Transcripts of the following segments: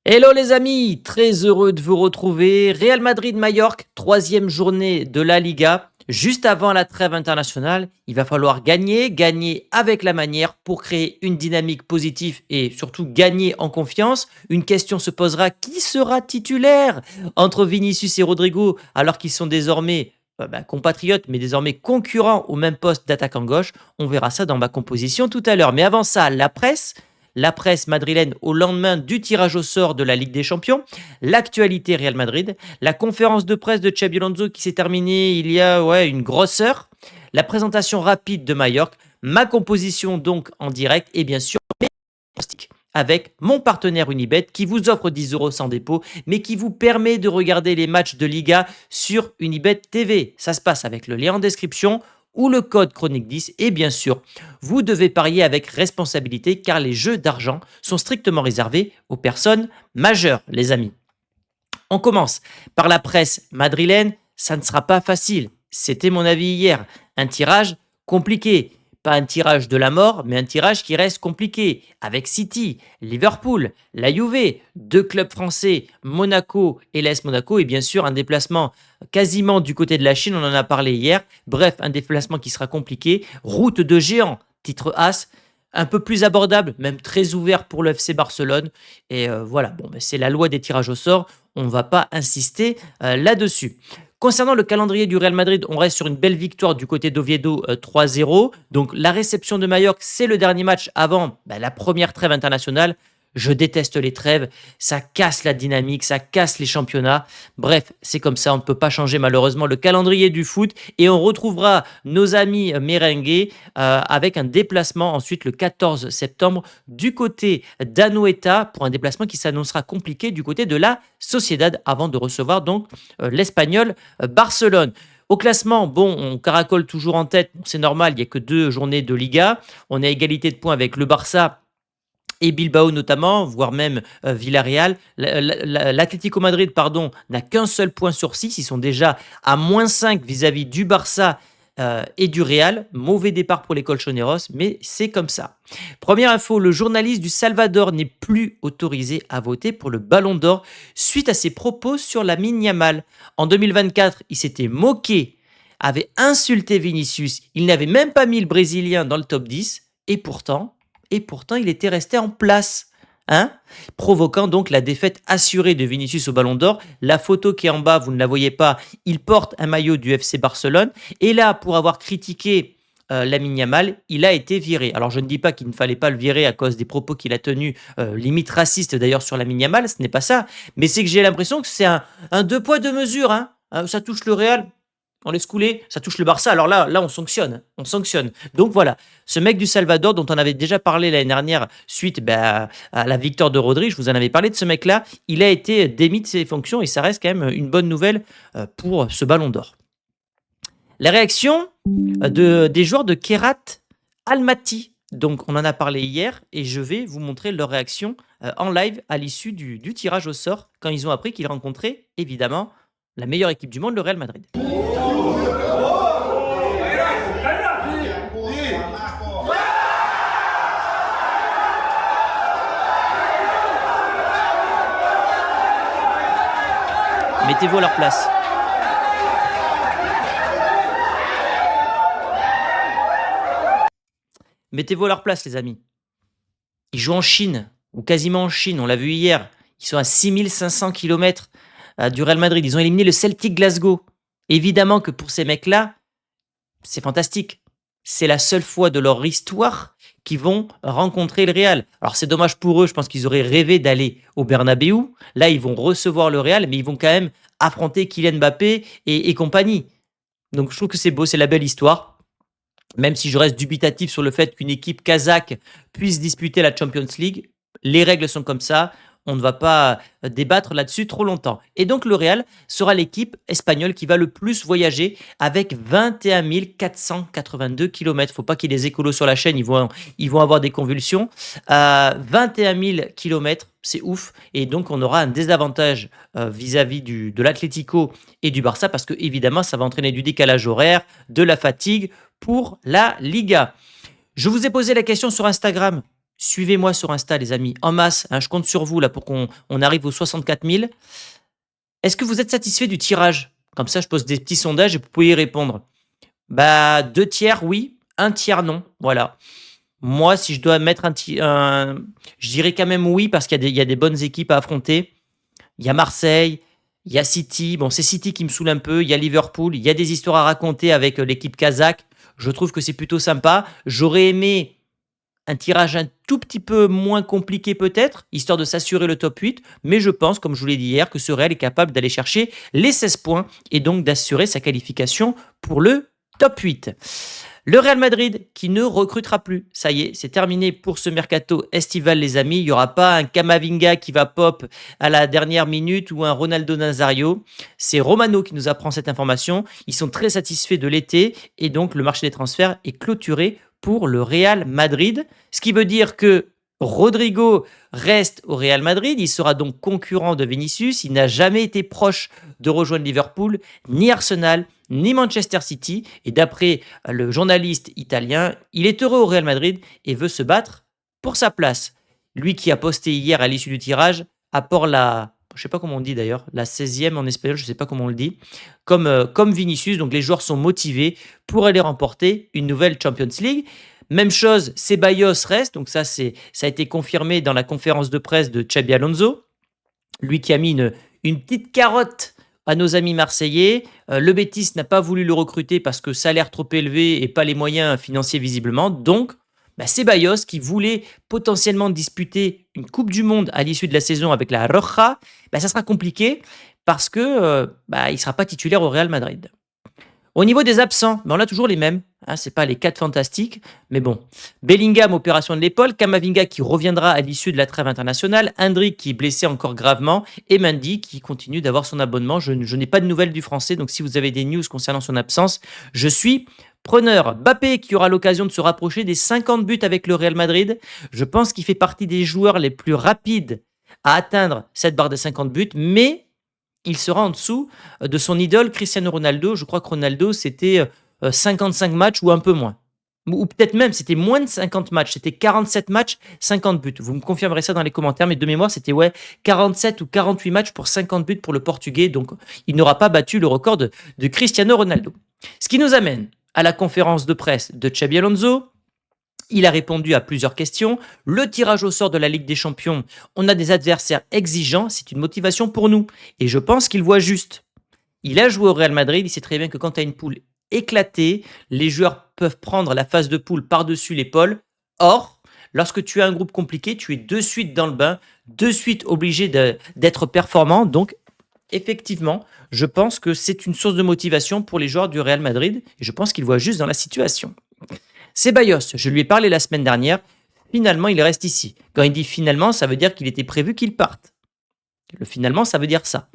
Hello les amis, très heureux de vous retrouver. Real Madrid-Majorque, troisième journée de la Liga. Juste avant la trêve internationale, il va falloir gagner avec la manière pour créer une dynamique positive et surtout gagner en confiance. Une question se posera, qui sera titulaire entre Vinicius et Rodrigo alors qu'ils sont désormais compatriotes mais désormais concurrents au même poste d'attaquant gauche? On verra ça dans ma composition tout à l'heure. Mais avant ça, la presse madrilène au lendemain du tirage au sort de la Ligue des Champions, l'actualité Real Madrid, la conférence de presse de Xabi Alonso qui s'est terminée il y a une grosse heure, la présentation rapide de Mallorca, ma composition donc en direct et bien sûr mes pronostics avec mon partenaire Unibet qui vous offre 10 euros sans dépôt, mais qui vous permet de regarder les matchs de Liga sur Unibet TV. Ça se passe avec le lien en description ou le code chronique 10 et bien sûr, vous devez parier avec responsabilité car les jeux d'argent sont strictement réservés aux personnes majeures, les amis. On commence par la presse madrilène, ça ne sera pas facile. C'était mon avis hier. Un tirage compliqué. Pas un tirage de la mort, mais un tirage qui reste compliqué. Avec City, Liverpool, la Juve, deux clubs français, Monaco et l'AS Monaco, et bien sûr un déplacement quasiment du côté de la Chine, on en a parlé hier. Bref, un déplacement qui sera compliqué. Route de géant, titre As, un peu plus abordable, même très ouvert pour le FC Barcelone. Et voilà, c'est la loi des tirages au sort. On ne va pas insister là-dessus. Concernant le calendrier du Real Madrid, on reste sur une belle victoire du côté d'Oviedo 3-0. Donc la réception de Mallorca, c'est le dernier match avant la première trêve internationale. Je déteste les trêves, ça casse la dynamique, ça casse les championnats. Bref, c'est comme ça, on ne peut pas changer malheureusement le calendrier du foot. Et on retrouvera nos amis merengues avec un déplacement ensuite le 14 septembre du côté d'Anoeta pour un déplacement qui s'annoncera compliqué du côté de la Sociedad avant de recevoir donc l'Espagnol Barcelone. Au classement, on caracole toujours en tête, c'est normal, il n'y a que 2 journées de Liga. On est à égalité de points avec le Barça et Bilbao notamment, voire même Villarreal. L'Atlético Madrid, n'a qu'un seul point sur 6. Ils sont déjà à -5 vis-à-vis du Barça et du Real. Mauvais départ pour les Colchoneros, mais c'est comme ça. Première info, le journaliste du Salvador n'est plus autorisé à voter pour le Ballon d'Or suite à ses propos sur Lamine Yamal. En 2024, il s'était moqué, avait insulté Vinicius. Il n'avait même pas mis le Brésilien dans le top 10. Et pourtant, il était resté en place, provoquant donc la défaite assurée de Vinicius au Ballon d'Or. La photo qui est en bas, vous ne la voyez pas, il porte un maillot du FC Barcelone. Et là, pour avoir critiqué Lamine Yamal, il a été viré. Alors, je ne dis pas qu'il ne fallait pas le virer à cause des propos qu'il a tenus, limite racistes d'ailleurs sur Lamine Yamal, ce n'est pas ça. Mais c'est que j'ai l'impression que c'est un deux poids, deux mesures. Ça touche le Real, on laisse couler, ça touche le Barça, alors là on sanctionne. Donc voilà, ce mec du Salvador dont on avait déjà parlé l'année dernière suite à la victoire de Rodri, je vous en avais parlé de ce mec-là, il a été démis de ses fonctions et ça reste quand même une bonne nouvelle pour ce Ballon d'Or. La réaction des joueurs de Kerat Almaty, donc on en a parlé hier et je vais vous montrer leur réaction en live à l'issue du tirage au sort quand ils ont appris qu'ils rencontraient évidemment la meilleure équipe du monde, le Real Madrid. Mettez-vous à leur place. Mettez-vous à leur place, les amis. Ils jouent en Chine, ou quasiment en Chine, on l'a vu hier. Ils sont à 6500 km du Real Madrid. Ils ont éliminé le Celtic Glasgow. Évidemment que pour ces mecs-là, c'est fantastique. C'est la seule fois de leur histoire qu'ils vont rencontrer le Real. Alors c'est dommage pour eux, je pense qu'ils auraient rêvé d'aller au Bernabéu. Là, ils vont recevoir le Real, mais ils vont quand même affronter Kylian Mbappé et compagnie. Donc je trouve que c'est beau, c'est la belle histoire. Même si je reste dubitatif sur le fait qu'une équipe kazakh puisse disputer la Champions League, les règles sont comme ça. On ne va pas débattre là-dessus trop longtemps. Et donc le Real sera l'équipe espagnole qui va le plus voyager avec 21 482 km. Faut pas qu'il y ait des écolos sur la chaîne, ils vont avoir des convulsions. 21 000 km, c'est ouf. Et donc on aura un désavantage vis-à-vis de l'Atlético et du Barça parce que évidemment ça va entraîner du décalage horaire, de la fatigue pour la Liga. Je vous ai posé la question sur Instagram. Suivez-moi sur Insta, les amis, en masse, hein, je compte sur vous là pour qu'on arrive aux 64 000. Est-ce que vous êtes satisfait du tirage? Comme ça, je pose des petits sondages et vous pouvez y répondre. Bah, 2 tiers oui, un tiers non. Voilà. Moi, si je dois mettre je dirais quand même oui parce qu'il y a des bonnes équipes à affronter. Il y a Marseille, il y a City. Bon, c'est City qui me saoule un peu. Il y a Liverpool. Il y a des histoires à raconter avec l'équipe kazakh. Je trouve que c'est plutôt sympa. J'aurais aimé un tirage un tout petit peu moins compliqué peut-être, histoire de s'assurer le top 8. Mais je pense, comme je vous l'ai dit hier, que ce Real est capable d'aller chercher les 16 points et donc d'assurer sa qualification pour le top 8. Le Real Madrid qui ne recrutera plus. Ça y est, c'est terminé pour ce mercato estival, les amis. Il n'y aura pas un Camavinga qui va pop à la dernière minute ou un Ronaldo Nazario. C'est Romano qui nous apprend cette information. Ils sont très satisfaits de l'été et donc le marché des transferts est clôturé pour le Real Madrid. Ce qui veut dire que Rodrigo reste au Real Madrid. Il sera donc concurrent de Vinicius. Il n'a jamais été proche de rejoindre Liverpool, ni Arsenal, ni Manchester City. Et d'après le journaliste italien, il est heureux au Real Madrid et veut se battre pour sa place. Lui qui a posté hier à l'issue du tirage, apporte je ne sais pas comment on dit d'ailleurs, la 16e en espagnol, je ne sais pas comment on le dit, comme Vinicius. Donc les joueurs sont motivés pour aller remporter une nouvelle Champions League. Même chose, Ceballos reste, donc ça a été confirmé dans la conférence de presse de Xabi Alonso, lui qui a mis une petite carotte à nos amis marseillais. Le Betis n'a pas voulu le recruter parce que salaire trop élevé et pas les moyens financiers visiblement. Donc, Ceballos, qui voulait potentiellement disputer une Coupe du Monde à l'issue de la saison avec la Roja, ça sera compliqué parce que il ne sera pas titulaire au Real Madrid. Au niveau des absents, on a toujours les mêmes. Hein, ce n'est pas les 4 fantastiques, mais bon. Bellingham, opération de l'épaule. Camavinga qui reviendra à l'issue de la trêve internationale. Hendrick qui est blessé encore gravement. Et Mendy qui continue d'avoir son abonnement. Je n'ai pas de nouvelles du français, donc si vous avez des news concernant son absence, je suis preneur. Mbappé qui aura l'occasion de se rapprocher des 50 buts avec le Real Madrid. Je pense qu'il fait partie des joueurs les plus rapides à atteindre cette barre des 50 buts, mais il sera en dessous de son idole Cristiano Ronaldo. Je crois que Ronaldo, c'était 55 matchs ou un peu moins. Ou peut-être même, c'était moins de 50 matchs. C'était 47 matchs, 50 buts. Vous me confirmerez ça dans les commentaires, mais de mémoire, c'était 47 ou 48 matchs pour 50 buts pour le Portugais. Donc, il n'aura pas battu le record de Cristiano Ronaldo. Ce qui nous amène à la conférence de presse de Xabi Alonso. Il a répondu à plusieurs questions. Le tirage au sort de la Ligue des Champions, on a des adversaires exigeants, c'est une motivation pour nous. Et je pense qu'il voit juste. Il a joué au Real Madrid, il sait très bien que quand tu as une poule éclatée, les joueurs peuvent prendre la phase de poule par-dessus l'épaule. Or, lorsque tu as un groupe compliqué, tu es de suite dans le bain, de suite obligé d'être performant. Donc, effectivement, je pense que c'est une source de motivation pour les joueurs du Real Madrid. Et je pense qu'il voit juste dans la situation. Ceballos, je lui ai parlé la semaine dernière, finalement il reste ici. Quand il dit finalement, ça veut dire qu'il était prévu qu'il parte. Le finalement, ça veut dire ça.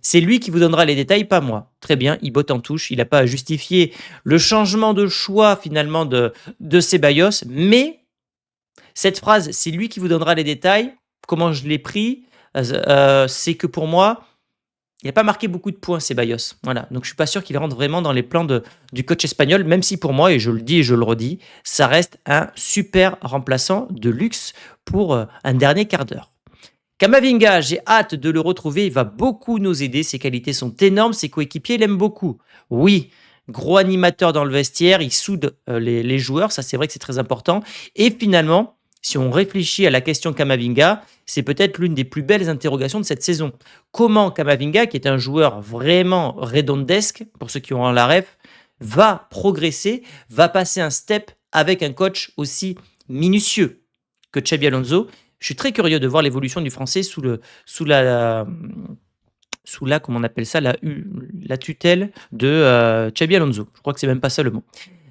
C'est lui qui vous donnera les détails, pas moi. Très bien, il botte en touche, il n'a pas à justifier le changement de choix finalement de Ceballos, mais cette phrase, c'est lui qui vous donnera les détails. Comment je l'ai pris, c'est que pour moi, il n'a pas marqué beaucoup de points, Ceballos. Voilà. Donc, je ne suis pas sûr qu'il rentre vraiment dans les plans du coach espagnol, même si pour moi, et je le dis et je le redis, ça reste un super remplaçant de luxe pour un dernier quart d'heure. Camavinga, j'ai hâte de le retrouver. Il va beaucoup nous aider. Ses qualités sont énormes. Ses coéquipiers l'aiment beaucoup. Oui, gros animateur dans le vestiaire. Il soude les joueurs. Ça, c'est vrai que c'est très important. Et finalement, si on réfléchit à la question Camavinga, c'est peut-être l'une des plus belles interrogations de cette saison. Comment Camavinga, qui est un joueur vraiment redondesque, pour ceux qui ont la ref, va progresser, va passer un step avec un coach aussi minutieux que Xabi Alonso. Je suis très curieux de voir l'évolution du français sous la comment on appelle ça, la tutelle de Xabi Alonso. Je crois que c'est même pas ça le mot.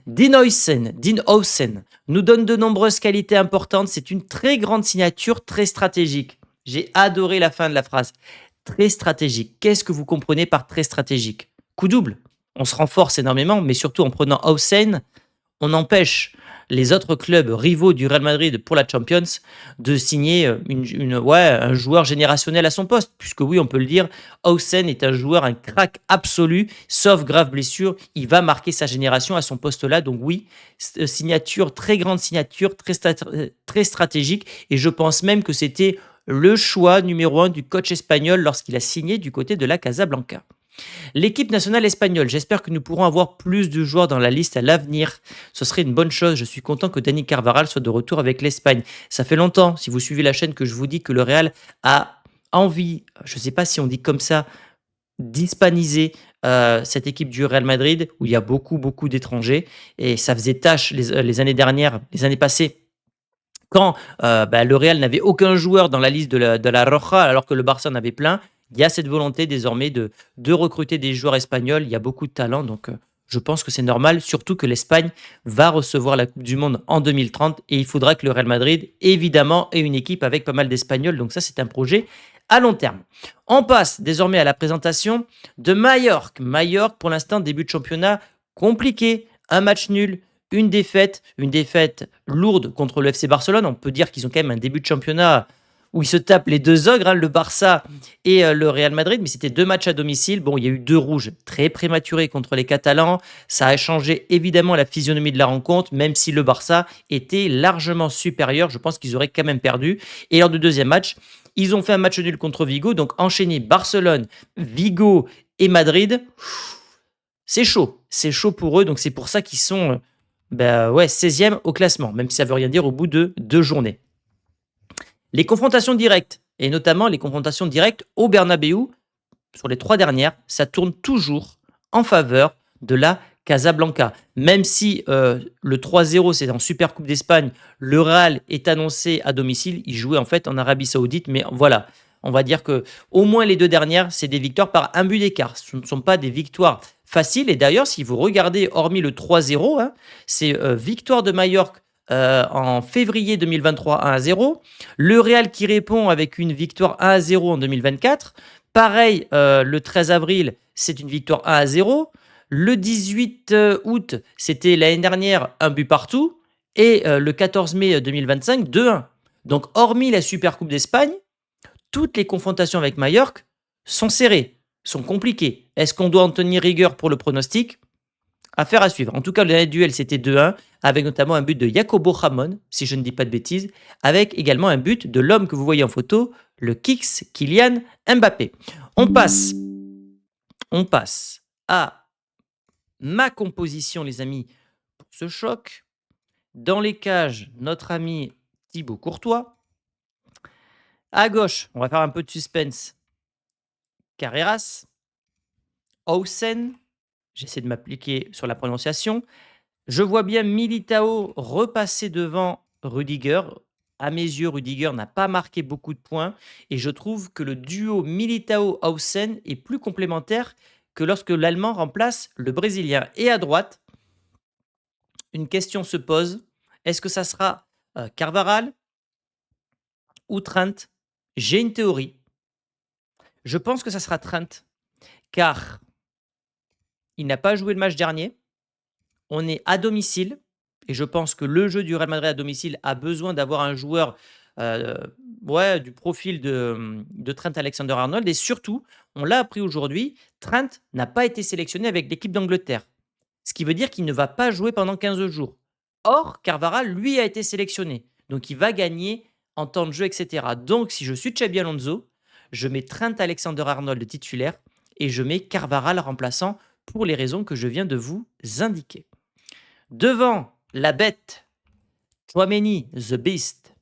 Dean Howsen nous donne de nombreuses qualités importantes. C'est une très grande signature, très stratégique. J'ai adoré la fin de la phrase. Très stratégique. Qu'est-ce que vous comprenez par très stratégique? Coup double. On se renforce énormément, mais surtout en prenant Howsen, on empêche les autres clubs rivaux du Real Madrid pour la Champions de signer un joueur générationnel à son poste. Puisque oui, on peut le dire, Hausen est un joueur, un crack absolu, sauf grave blessure. Il va marquer sa génération à son poste-là. Donc oui, signature, très grande signature, très stratégique. Et je pense même que c'était le choix numéro 1 du coach espagnol lorsqu'il a signé du côté de la Casablanca. L'équipe nationale espagnole, j'espère que nous pourrons avoir plus de joueurs dans la liste à l'avenir. Ce serait une bonne chose. Je suis content que Dani Carvajal soit de retour avec l'Espagne. Ça fait longtemps, si vous suivez la chaîne, que je vous dis que le Real a envie, je ne sais pas si on dit comme ça, d'hispaniser cette équipe du Real Madrid où il y a beaucoup d'étrangers. Et ça faisait tâche les années dernières, les années passées, quand le Real n'avait aucun joueur dans la liste de la Roja, alors que le Barça en avait plein. Il y a cette volonté désormais de recruter des joueurs espagnols. Il y a beaucoup de talent, donc je pense que c'est normal, surtout que l'Espagne va recevoir la Coupe du Monde en 2030 et il faudra que le Real Madrid, évidemment, ait une équipe avec pas mal d'Espagnols. Donc ça, c'est un projet à long terme. On passe désormais à la présentation de Mallorca. Mallorca, pour l'instant, début de championnat compliqué, un match nul, une défaite lourde contre le FC Barcelone. On peut dire qu'ils ont quand même un début de championnat où ils se tapent les deux ogres, le Barça et le Real Madrid, mais c'était 2 matchs à domicile. Bon, il y a eu 2 rouges très prématurés contre les Catalans. Ça a changé évidemment la physionomie de la rencontre, même si le Barça était largement supérieur. Je pense qu'ils auraient quand même perdu. Et lors du deuxième match, ils ont fait un match nul contre Vigo, donc enchaîné Barcelone, Vigo et Madrid. C'est chaud pour eux, donc c'est pour ça qu'ils sont 16e au classement, même si ça ne veut rien dire au bout de 2 journées. Les confrontations directes, et notamment les confrontations directes au Bernabéu, sur les 3 dernières, ça tourne toujours en faveur de la Casablanca. Même si le 3-0, c'est en Super Coupe d'Espagne, le Real est annoncé à domicile, il jouait en fait en Arabie Saoudite, mais voilà, on va dire que au moins les 2 dernières, c'est des victoires par un but d'écart. Ce ne sont pas des victoires faciles, et d'ailleurs, si vous regardez, hormis le 3-0, c'est victoire de Mallorca en février 2023 1-0. Le Real qui répond avec une victoire 1-0 en 2024. Pareil, le 13 avril, c'est une victoire 1-0. Le 18 août, c'était l'année dernière un but partout. Et le 14 mai 2025, 2-1. Donc, hormis la Super Coupe d'Espagne, toutes les confrontations avec Mallorca sont serrées, sont compliquées. Est-ce qu'on doit en tenir rigueur pour le pronostic ? Affaire à suivre. En tout cas, le dernier duel, c'était 2-1, avec notamment un but de Jacobo Ramon, si je ne dis pas de bêtises, avec également un but de l'homme que vous voyez en photo, le Kix Kylian Mbappé. On passe à ma composition, les amis, pour ce choc. Dans les cages, notre ami Thibaut Courtois. À gauche, on va faire un peu de suspense. Carreras, Hausen, j'essaie de m'appliquer sur la prononciation. Je vois bien Militao repasser devant Rudiger. À mes yeux, Rudiger n'a pas marqué beaucoup de points et je trouve que le duo Militao-Hausen est plus complémentaire que lorsque l'Allemand remplace le Brésilien. Et à droite, une question se pose. Est-ce que ça sera Carvajal ou Trent? J'ai une théorie. Je pense que ça sera Trent car il n'a pas joué le match dernier. On est à domicile et je pense que le jeu du Real Madrid à domicile a besoin d'avoir un joueur du profil de Trent Alexander-Arnold. Et surtout, on l'a appris aujourd'hui, Trent n'a pas été sélectionné avec l'équipe d'Angleterre. Ce qui veut dire qu'il ne va pas jouer pendant 15 jours. Or, Carvajal, lui, a été sélectionné. Donc, il va gagner en temps de jeu, etc. Donc, si je suis Xabi Alonso, je mets Trent Alexander-Arnold titulaire et je mets Carvajal remplaçant pour les raisons que je viens de vous indiquer. Devant la bête, Tchouaméni, The Beast.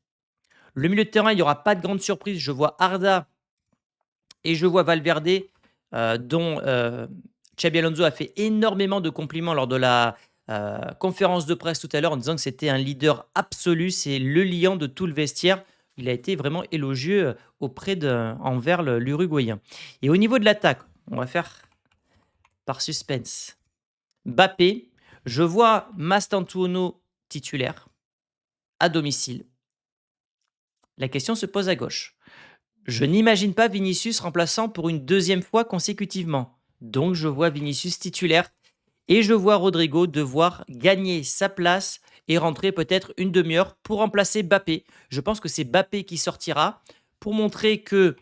Le milieu de terrain, il n'y aura pas de grande surprise. Je vois Arda et je vois Valverde, dont Xabi Alonso a fait énormément de compliments lors de la conférence de presse tout à l'heure en disant que c'était un leader absolu. C'est le lion de tout le vestiaire. Il a été vraiment élogieux envers l'Uruguayen. Et au niveau de l'attaque, on va faire par suspense. Mbappé, je vois Mastantuono titulaire à domicile. La question se pose à gauche. Je n'imagine pas Vinicius remplaçant pour une 2e fois consécutivement. Donc je vois Vinicius titulaire et je vois Rodrigo devoir gagner sa place et rentrer peut-être une demi-heure pour remplacer Mbappé. Je pense que c'est Mbappé qui sortira pour montrer que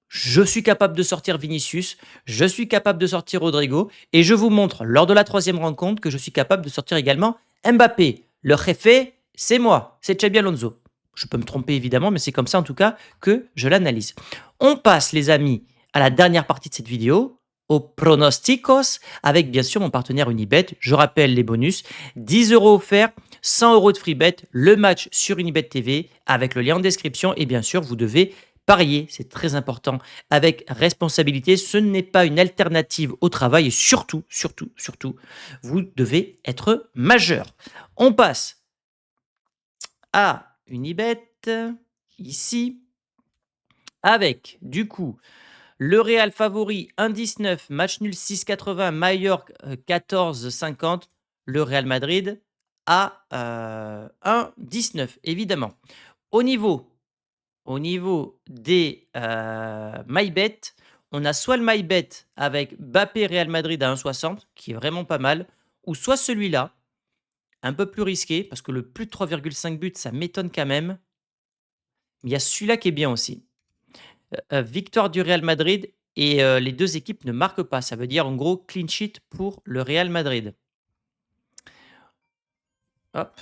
je suis capable de sortir Vinicius, je suis capable de sortir Rodrigo et je vous montre lors de la troisième rencontre que je suis capable de sortir également Mbappé. Le jefe, c'est moi, c'est Xabi Alonso. Je peux me tromper évidemment, mais c'est comme ça en tout cas que je l'analyse. On passe les amis à la dernière partie de cette vidéo, aux pronosticos, avec bien sûr mon partenaire Unibet. Je rappelle les bonus, 10 euros offerts, 100 euros de free bet, le match sur Unibet TV avec le lien en description et bien sûr vous devez parier, c'est très important, avec responsabilité. Ce n'est pas une alternative au travail et surtout, vous devez être majeur. On passe à Unibet, ici, avec du coup le Real favori 1,19, match nul 6,80, Mallorca 14,50, le Real Madrid à 1,19, évidemment. Au niveau des MyBet, on a soit le MyBet avec Mbappé Real Madrid à 1,60, qui est vraiment pas mal, ou soit celui-là, un peu plus risqué, parce que le plus de 3,5 buts, ça m'étonne quand même. Mais il y a celui-là qui est bien aussi. Victoire du Real Madrid et les deux équipes ne marquent pas. Ça veut dire en gros clean sheet pour le Real Madrid. Hop.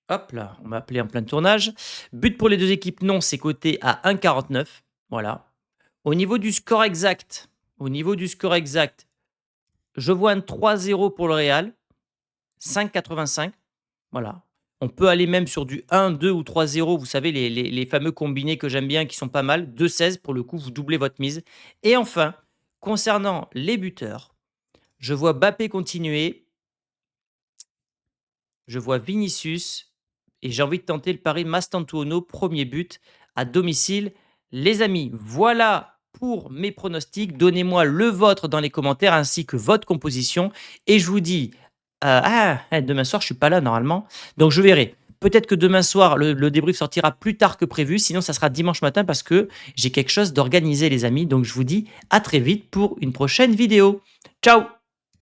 Hop là, on m'a appelé en plein tournage. But pour les deux équipes, non, c'est coté à 1,49. Voilà. Au niveau du score exact, je vois un 3-0 pour le Real, 5,85. Voilà. On peut aller même sur du 1, 2 ou 3-0. Vous savez, les fameux combinés que j'aime bien, qui sont pas mal. 2,16 pour le coup, vous doublez votre mise. Et enfin, concernant les buteurs, je vois Mbappé continuer. Je vois Vinicius. Et j'ai envie de tenter le pari Mastantuono, premier but à domicile. Les amis, voilà pour mes pronostics. Donnez-moi le vôtre dans les commentaires ainsi que votre composition. Et je vous dis, demain soir, je ne suis pas là normalement. Donc je verrai. Peut-être que demain soir, le débrief sortira plus tard que prévu. Sinon, ça sera dimanche matin parce que j'ai quelque chose d'organisé, les amis. Donc je vous dis à très vite pour une prochaine vidéo. Ciao!